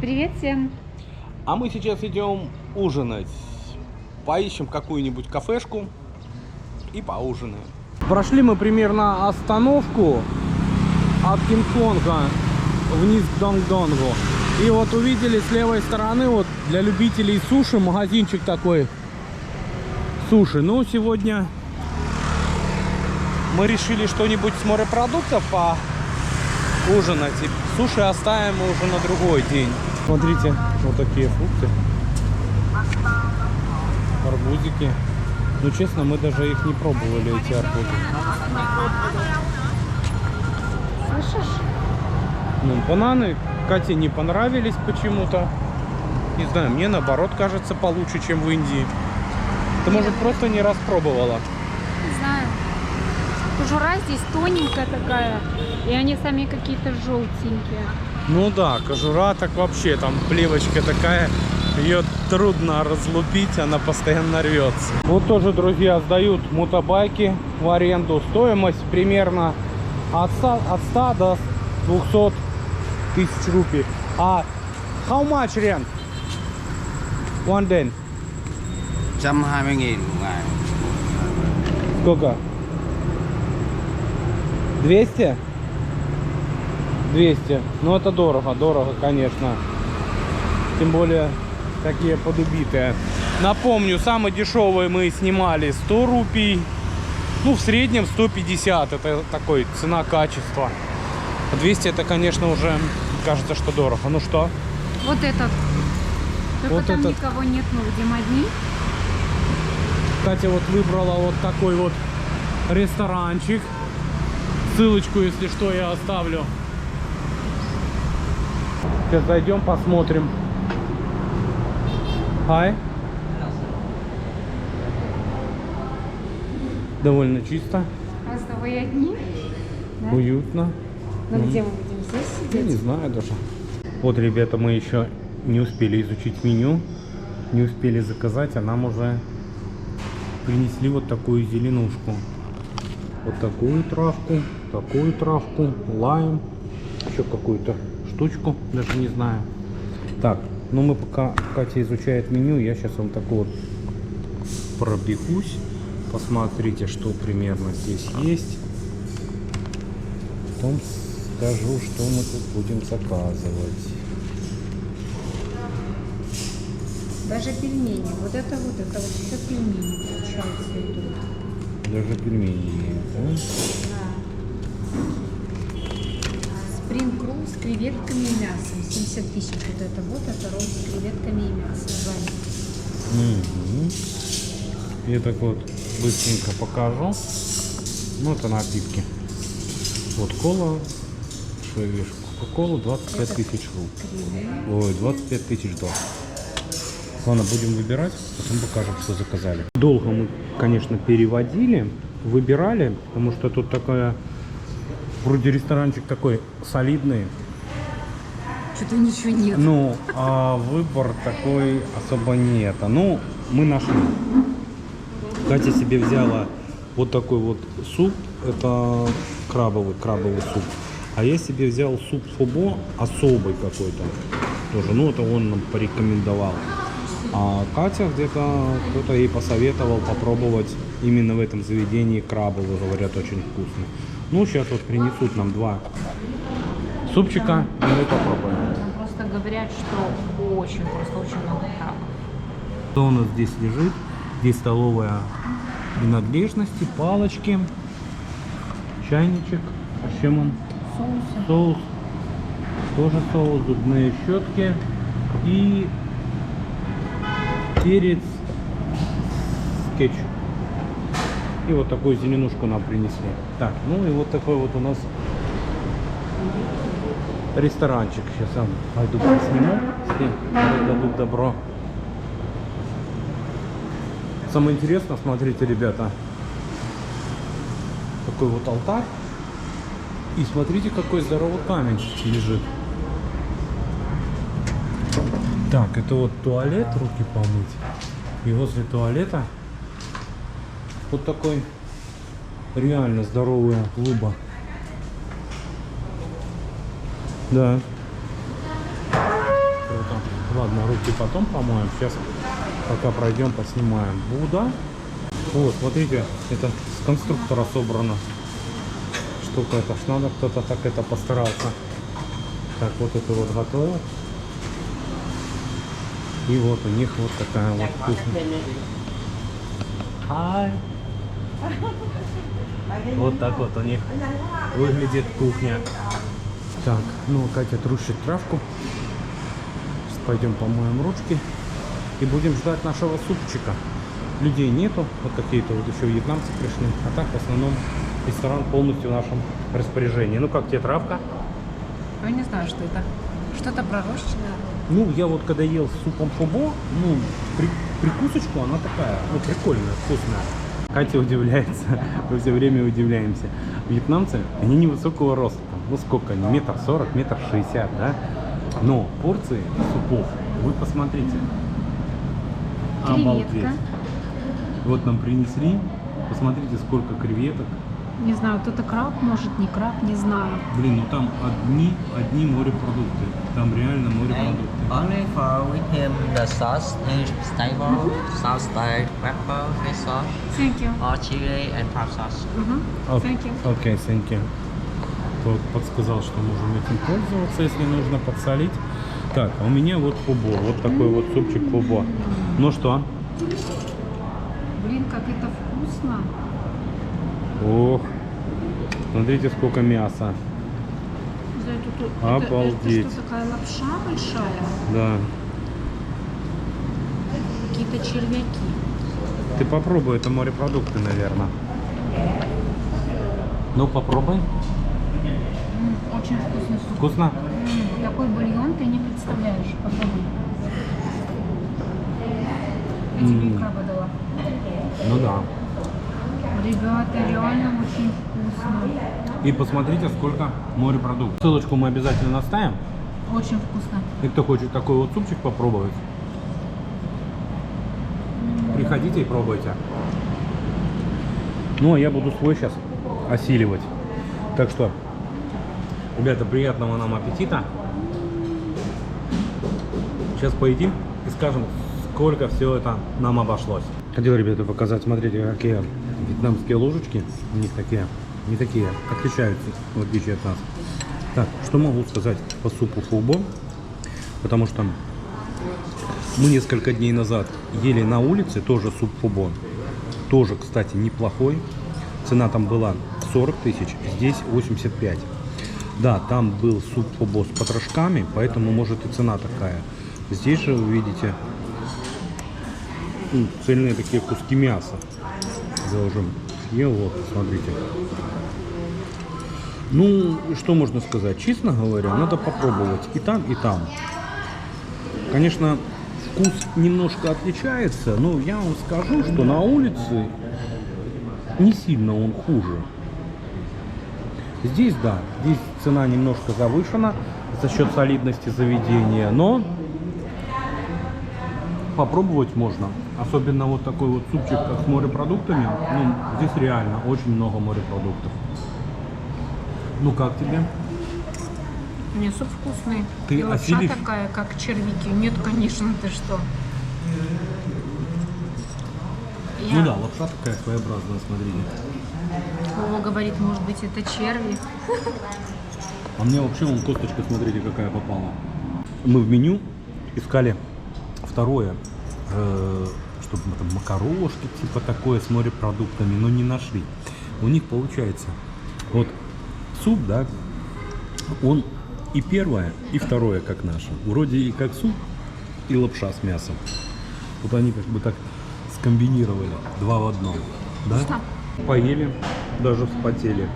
Привет всем! А мы сейчас идем ужинать. Поищем какую-нибудь кафешку и поужинаем. Прошли мы примерно остановку от Кинг-Конга вниз к Донг-Донгу. И вот увидели с левой стороны, вот для любителей суши, магазинчик такой суши. Ну, сегодня мы решили что-нибудь с морепродуктов поужинать. И суши оставим уже на другой день. Смотрите, вот такие фрукты. Арбузики. Ну, честно, мы даже их не пробовали, эти арбузы. Слышишь? Ну, бананы Кате не понравились почему-то. Не знаю, мне наоборот кажется получше, чем в Индии. Ты, может, просто не распробовала? Не знаю. Кожура здесь тоненькая такая, и они сами какие-то желтенькие. Ну да, кожура так вообще, там плевочка такая, ее трудно разлупить, она постоянно рвется. Вот тоже, друзья, сдают мотобайки в аренду. Стоимость примерно от 100 до 200 тысяч рупий. А how much rent? One day? 120.000 một ngày. Сколько? 200? 200. Ну это дорого, конечно. Тем более такие подубитые. Напомню, самые дешевые мы снимали 100 рупий. Ну, в среднем 150. Это такой цена-качество. 200 это, конечно, уже кажется, что дорого. Ну что? Вот этот. Только Вот там этот. никого нет, мы будем одни. Катя вот выбрала вот такой вот ресторанчик. Ссылочку, если что, я оставлю. Сейчас зайдем, посмотрим. Хай. Довольно чисто, Просто вы одни. Да? уютно. Ну где мы будем? Здесь Я не сидеть? знаю даже. Вот, ребята, мы еще не успели изучить меню, не успели заказать, а нам уже принесли вот такую зеленушку. Вот такую травку, лайм, еще какую-то штучку, даже не знаю. Так, ну мы пока Катя изучает меню, я сейчас вам так вот пробегусь. Посмотрите, что примерно здесь есть. Потом скажу, что мы тут будем заказывать. Даже пельмени. Вот это еще пельмени, получается, идут. Даже пельмени есть, да? Спринг ролл с креветками и мясом. 70 тысяч. Вот это ролл с креветками и мясом. Угу. Я так вот быстренько покажу. Ну, это напитки. Вот кола, что я вижу, кока-кола 25 тысяч рублей. Ой, 25 тысяч долларов. Ладно, будем выбирать, потом покажем, что заказали. Долго мы, конечно, переводили, выбирали, потому что тут такая, вроде ресторанчик такой солидный. Что-то ничего нет. Ну, а выбор такой особо нет. Ну, мы нашли. Катя себе взяла вот такой вот суп. Это крабовый суп. А я себе взял суп фобо особый какой-то. Тоже, ну, это он нам порекомендовал. А Катя где-то кто-то ей посоветовал попробовать именно в этом заведении крабовый. Говорят, очень вкусно. Ну, сейчас вот принесут нам два супчика, и мы попробуем. Нам просто говорят, что очень много крабов. Что у нас здесь лежит? Здесь столовая принадлежности, палочки, чайничек. А с чем он? Соусы. Соус. Тоже соус, зубные щетки и перец с кетчупом. И вот такую зеленушку нам принесли. Так, ну и вот такой вот у нас ресторанчик. Сейчас я пойду посниму, если дадут добро. Самое интересное, смотрите, ребята, такой вот алтарь. И смотрите, какой здоровый камень лежит. Так, это вот туалет, руки помыть. И возле туалета вот такой реально здоровая луба. Да. Ладно, руки потом помоем. Сейчас пока пройдем, поснимаем. Буда. Вот, смотрите, это с конструктора собрано. Штука, это ж надо, кто-то так это постарался. Так, вот это вот готово. И вот у них вот такая вот кухня. Hi. Вот так вот у них выглядит кухня. Так, ну Катя трущит травку. Сейчас пойдем помоем ручки и будем ждать нашего супчика. Людей нету, вот какие-то вот еще вьетнамцы пришли, а так в основном ресторан полностью в нашем распоряжении. Ну как тебе травка? Я не знаю, что это. Что-то пророщенное. Ну, я вот когда ел с супом фобо, ну, прикусочку, она такая, ну, прикольная, вкусная. Катя удивляется, мы все время удивляемся. Вьетнамцы, они невысокого роста, ну сколько они, 1,40 м, 1,60 м, да? Но порции супов, вы посмотрите. Обалдеть. Креветка. Вот нам принесли, посмотрите, сколько креветок. Не знаю, тут и краб, может, не краб, не знаю. Блин, ну там одни морепродукты, там реально морепродукты. Only for with him the sauce is stable, sauce like pepper, fish sauce, Thank you. or chili and pork sauce. Thank you. Окей, thank you. Тот подсказал, что можем этим пользоваться, если нужно подсолить. Так, а у меня вот фобо, вот такой вот супчик фобо. Ну что? Блин, как это вкусно. Ох, смотрите, сколько мяса. Да, это Обалдеть. что, такая лапша большая? Да. Какие-то червяки. Ты попробуй, это морепродукты, наверное. Ну, попробуй. Очень вкусный суп. Вкусно? Такой бульон ты не представляешь. Попробуй. Я тебе краба дала. Ну да. Ребята, реально очень вкусно. И посмотрите, сколько морепродуктов. Ссылочку мы обязательно оставим. Очень вкусно. И кто хочет такой вот супчик попробовать, приходите и пробуйте. Ну, а я буду свой сейчас осиливать. Так что, ребята, приятного нам аппетита. Сейчас поедим и скажем, сколько все это нам обошлось. Хотел, ребята, показать, смотрите, какие вьетнамские ложечки. У них такие, не такие, отличаются, в отличие от нас. Так, что могу сказать по супу фобо? Потому что мы несколько дней назад ели на улице тоже суп фобо. Тоже, кстати, неплохой. Цена там была 40 тысяч, здесь 85. Да, там был суп фобо с потрошками, поэтому может и цена такая. Здесь же вы видите цельные такие куски мяса. Я уже съел, вот, смотрите. Ну, что можно сказать? Честно говоря, надо попробовать и там, и там. Конечно, вкус немножко отличается, но я вам скажу, что на улице не сильно он хуже. Здесь, да, здесь цена немножко завышена за счет солидности заведения, но попробовать можно. Особенно вот такой вот супчик как с морепродуктами. Ну, здесь реально очень много морепродуктов. Ну, как тебе? Не, суп вкусный. Ты И лапша осилишь? такая, как червяки. Нет, конечно, ты что. Ну да, лапша такая своеобразная, смотрите. Вова говорит, может быть, это черви. А мне вообще вон косточка, смотрите, какая попала. Мы в меню искали второе, чтобы там макарошки, типа такое с морепродуктами, но не нашли. У них получается, вот суп, да, он и первое, и второе, как наше. Вроде и как суп, и лапша с мясом. Вот они как бы так скомбинировали, два в одном. Да? Поели, даже вспотели.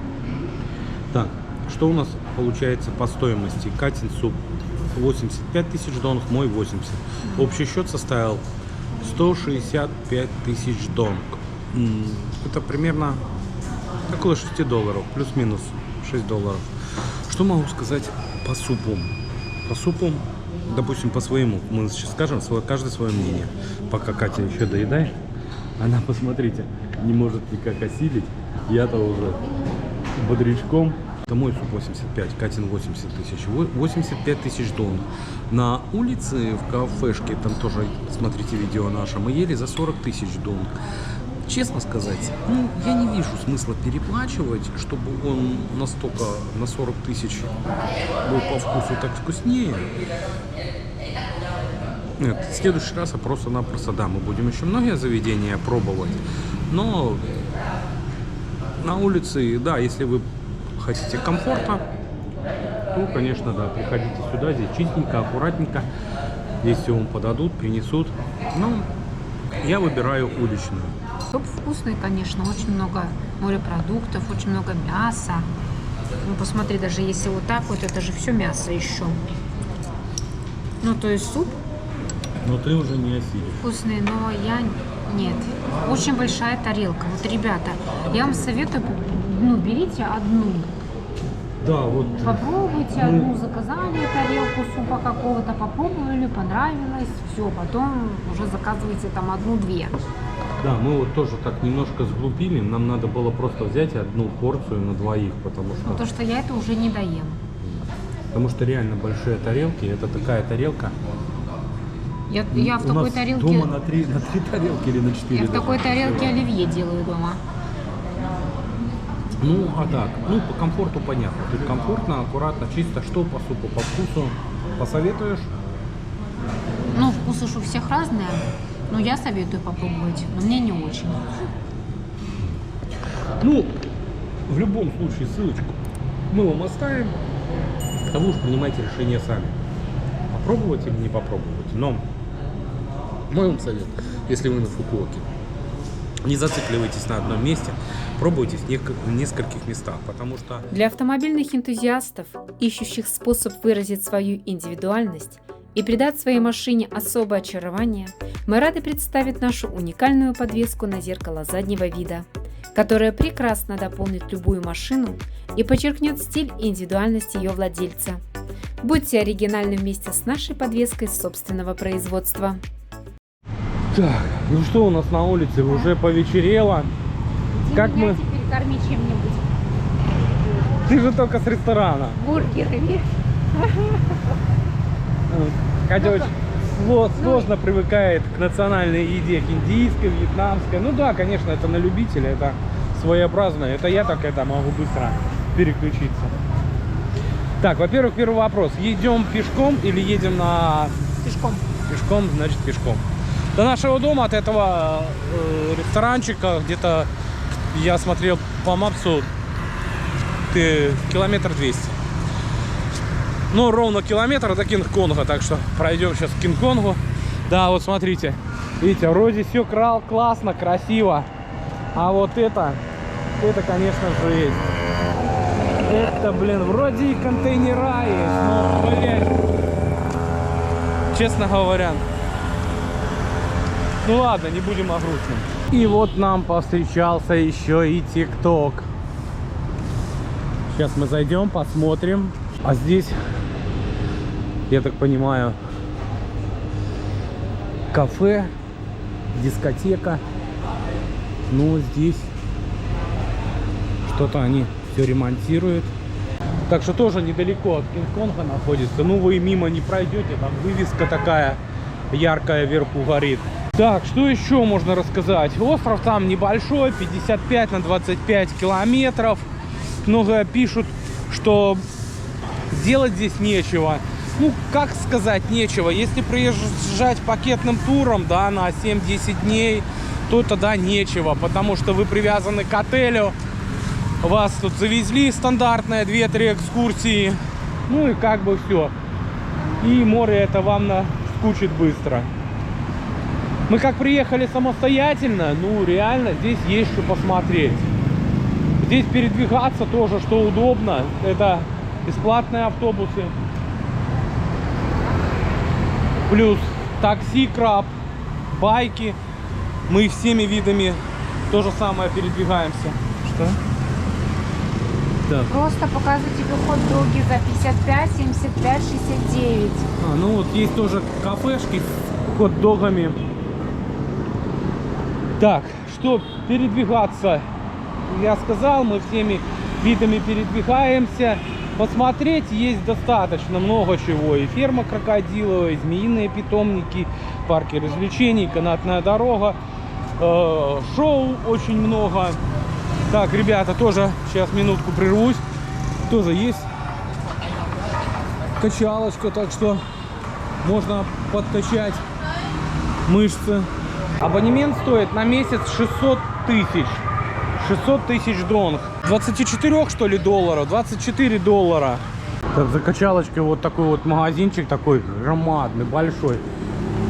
Так, что у нас получается по стоимости? Катин суп 85 тысяч донг, мой 80. Общий счет составил 165 тысяч донг. Это примерно около 6 долларов, плюс-минус 6 долларов. Что могу сказать по супу? По супу, допустим, по своему, мы сейчас скажем каждое свое мнение. Пока Катя еще доедает, она, посмотрите, не может никак осилить. Я-то уже бодрячком Это мой суп 85, Катин 80 тысяч. 85 тысяч дон. На улице, в кафешке, там тоже, смотрите видео наше, мы ели за 40 тысяч дон. Честно сказать, ну, я не вижу смысла переплачивать, чтобы он настолько, на 40 тысяч был по вкусу так вкуснее. Нет, в следующий раз просто-напросто, да, мы будем еще многие заведения пробовать, но на улице, да, если вы хотите комфорта, то, конечно, да, приходите сюда, здесь чистенько, аккуратненько, здесь все вам подадут, принесут, но я выбираю уличную. Суп вкусный, конечно, очень много морепродуктов, очень много мяса. Ну, посмотри, даже если вот так вот, это же все мясо еще. Ну, то есть суп Но ты уже не осилишь. вкусный, но я нет. Очень большая тарелка. Вот, ребята, я вам советую, ну, берите одну. Да, вот. Попробуйте одну, заказали тарелку супа какого-то, попробовали, понравилось, все, потом уже заказывайте там одну-две. Да, мы вот тоже так немножко сглупили, нам надо было просто взять одну порцию на двоих, потому что... Потому что я это уже не доем. Потому что реально большие тарелки, это такая тарелка. Я в У такой нас тарелке... дома на три тарелки или на 4. Я в такой тарелке оливье делаю дома. Ну, а так, ну, по комфорту понятно. Тут комфортно, аккуратно, чисто. Что по супу, по вкусу посоветуешь? Ну, вкусы ж у всех разные. Но я советую попробовать, но мне не очень. Ну, в любом случае, ссылочку мы вам оставим. А вы уж принимайте решение сами. Попробовать или не попробовать. Но мой вам совет, если вы на Фукуоке, не зацикливайтесь на одном месте, пробуйте в нескольких местах, потому что... Для автомобильных энтузиастов, ищущих способ выразить свою индивидуальность и придать своей машине особое очарование, мы рады представить нашу уникальную подвеску на зеркало заднего вида, которая прекрасно дополнит любую машину и подчеркнет стиль и индивидуальность ее владельца. Будьте оригинальны вместе с нашей подвеской собственного производства. Так, ну что у нас на улице? Уже повечерело. Как мы... теперь корми чем-нибудь. Ты же только с ресторана. Бургерами. Катя очень сложно привыкает к национальной еде, к индийской, вьетнамской. Ну да, конечно, это на любителя, это своеобразно. Это я так это могу быстро переключиться. Так, во-первых, первый вопрос. Едем пешком или едем на... Пешком. Пешком, значит пешком. До нашего дома от этого ресторанчика где-то, я смотрел по мапсу, километр 200. Ну, ровно километр до Кинг-Конга, так что пройдем сейчас к Кинг-Конгу. Да, вот смотрите, видите, вроде все классно, красиво, а вот это, конечно, жесть. Это, блин, вроде и контейнера есть, но, блин, честно говоря, ну ладно, не будем о грустном. И вот нам повстречался еще и ТикТок. Сейчас мы зайдем, посмотрим. А здесь, я так понимаю, кафе, дискотека. Ну, здесь что-то они все ремонтируют. Так что тоже недалеко от Кинг-Конга находится. Ну, вы мимо не пройдете, там вывеска такая яркая вверху горит. Так, что еще можно рассказать? Остров там небольшой, 55 на 25 километров. Много пишут, что делать здесь нечего. Ну, как сказать нечего? Если приезжать пакетным туром, да, на 7-10 дней, то тогда нечего, потому что вы привязаны к отелю. Вас тут завезли стандартные 2-3 экскурсии. Ну и как бы все. И море это вам наскучит быстро. Мы как приехали самостоятельно, ну реально здесь есть что посмотреть. Здесь передвигаться тоже, что удобно. Это бесплатные автобусы. Плюс такси, краб, байки. Мы всеми видами то же самое передвигаемся. Что? Так. Просто показываю тебе хот-доги за 55, 75, 69. Ну вот есть тоже кафешки с хот-догами. Так, что передвигаться, я сказал, мы всеми видами передвигаемся. Посмотреть есть достаточно много чего. И ферма крокодиловая, и змеиные питомники, парки развлечений, канатная дорога, шоу очень много. Так, ребята, тоже сейчас минутку прервусь. Тоже есть качалочка, так что можно подкачать мышцы. Абонемент стоит на месяц 600 тысяч. 600 тысяч донг. 24, что ли, долларов? 24 доллара. Так, за качалочкой вот такой вот магазинчик, такой громадный, большой.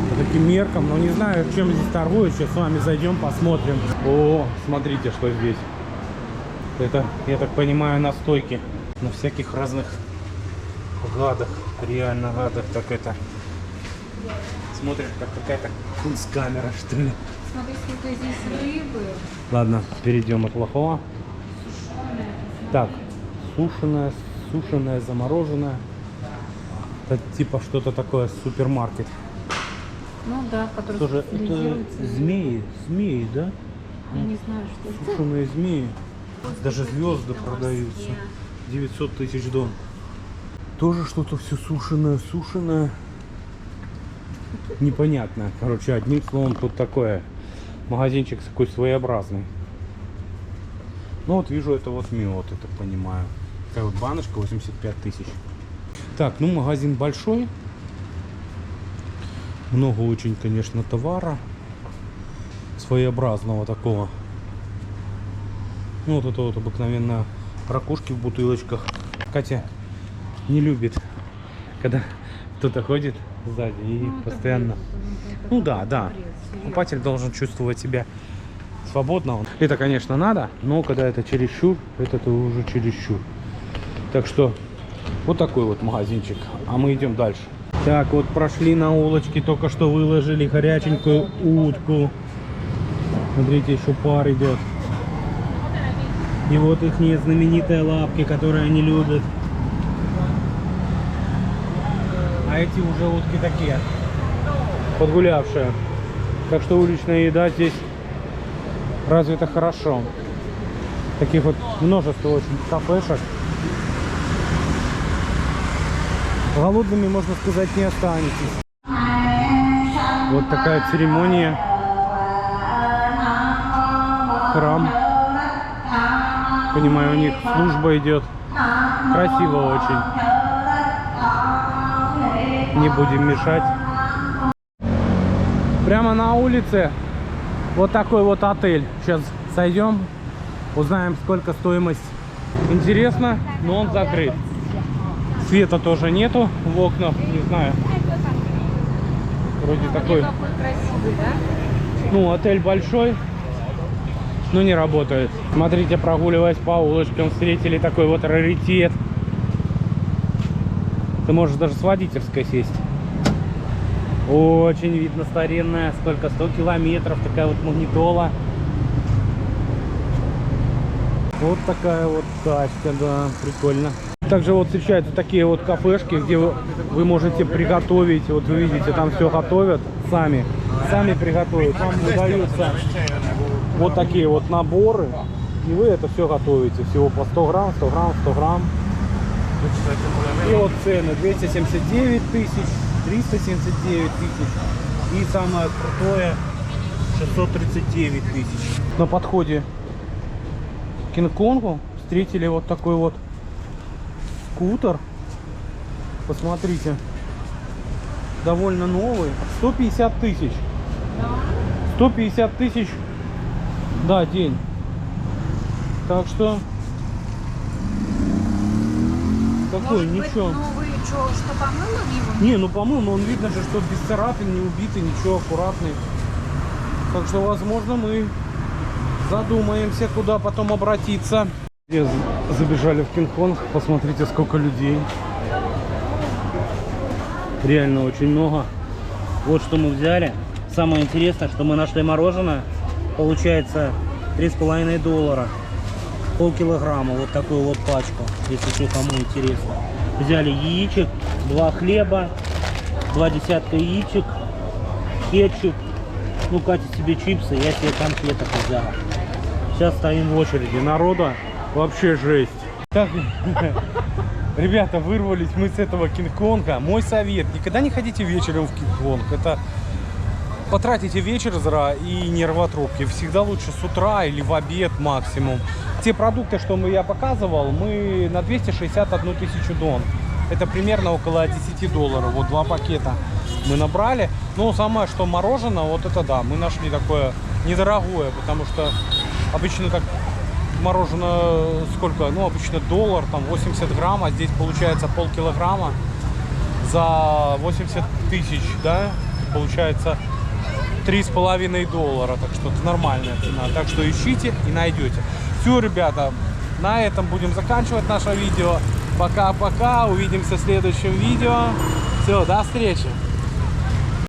По таким меркам. Но не знаю, чем здесь торгуют. Сейчас с вами зайдем, посмотрим. О, смотрите, что здесь. Это, я так понимаю, настойки на всяких разных гадах. Реально гадах. Так это... Смотришь, как какая-то кунсткамера, что ли. Смотри, сколько здесь рыбы. Ладно, перейдем от плохого. Так, сушеная, замороженная. Это типа что-то такое, супермаркет. Ну да, который Тоже это специализируется. змеи, да? Я не знаю, что это. Сушеные змеи. Даже звезды продаются. 900 тысяч дон. Тоже что-то все сушеное. Непонятно. Короче, одним словом, тут такое. Магазинчик такой своеобразный. Ну вот вижу, это вот мед, это понимаю. Такая вот баночка, 85 тысяч. Так, ну магазин большой. Много очень, конечно, товара. Своеобразного такого. Ну вот это вот обыкновенно ракушки в бутылочках. Катя не любит, когда кто-то ходит сзади и постоянно... Ну да. Покупатель должен чувствовать себя свободно. Это, конечно, надо, но когда это чересчур, это уже чересчур. Так что вот такой вот магазинчик. А мы идем дальше. Так, вот прошли на улочке, только что выложили горяченькую утку. Смотрите, еще пар идет. И вот их знаменитые лапки, которые они любят. А эти уже утки такие, подгулявшие. Так что уличная еда здесь развита хорошо. Таких вот множество очень кафешек. Голодными, можно сказать, не останетесь. Вот такая церемония. Храм. Понимаю, у них служба идет. Красиво очень. Не будем мешать. Прямо на улице вот такой вот отель. Сейчас сойдем, узнаем, сколько стоимость. Интересно, но он закрыт. Света тоже нету в окнах, не знаю. Вроде такой. Какой красивый, да? Ну, отель большой, но не работает. Смотрите, прогуливаясь по улочкам, встретили такой вот раритет. Ты можешь даже с водительской сесть. Очень видно старинная, сколько, 100 километров, такая вот магнитола. Вот такая вот тачка, да, прикольно. Также вот встречаются такие вот кафешки, где вы можете приготовить. Вот вы видите, там все готовят сами приготовят. Вам выдаются вот такие вот наборы, и вы это все готовите. Всего по 100 грамм, 100 грамм, 100 грамм. И вот цены 279 тысяч, 379 тысяч и самое крутое 639 тысяч. На подходе к Кинг-Конгу встретили вот такой вот скутер. Посмотрите, довольно новый. 150 тысяч. 150 тысяч, да, день. Так что такой, ничего. Новый, что помыл его? Не, ну помыл, но он видно же, что без царапин, не убитый, ничего, аккуратный. Так что, возможно, мы задумаемся, куда потом обратиться. Забежали в Кинг-Конг, посмотрите, сколько людей. Реально очень много. Вот что мы взяли. Самое интересное, что мы нашли мороженое. Получается 3,5 доллара. Полкилограмма, вот такую вот пачку, если что, кому интересно. Взяли яичек, 2 хлеба, 2 десятка яичек, кетчуп. Ну, Катя себе чипсы, я себе конфеток взял. Сейчас стоим в очереди. Народа вообще жесть. Так, ребята, вырвались мы с этого Кинг-Конга. Мой совет: никогда не ходите вечером в Кинг-Конг. Это потратите вечер зря и нервотрепки. Всегда лучше с утра или в обед максимум. Те продукты, что я показывал, мы на 261 тысячу дон. Это примерно около $10. Вот 2 пакета мы набрали. Но самое, что мороженое, вот это да, мы нашли такое недорогое, потому что обычно так мороженое сколько? Ну, обычно $1, там 80 грамм, а здесь получается полкилограмма за 80 тысяч, да? Получается $3,5. Так что это нормальная цена. Так что ищите и найдете. Все, ребята, на этом будем заканчивать наше видео. Пока-пока, увидимся в следующем видео. Все, до встречи.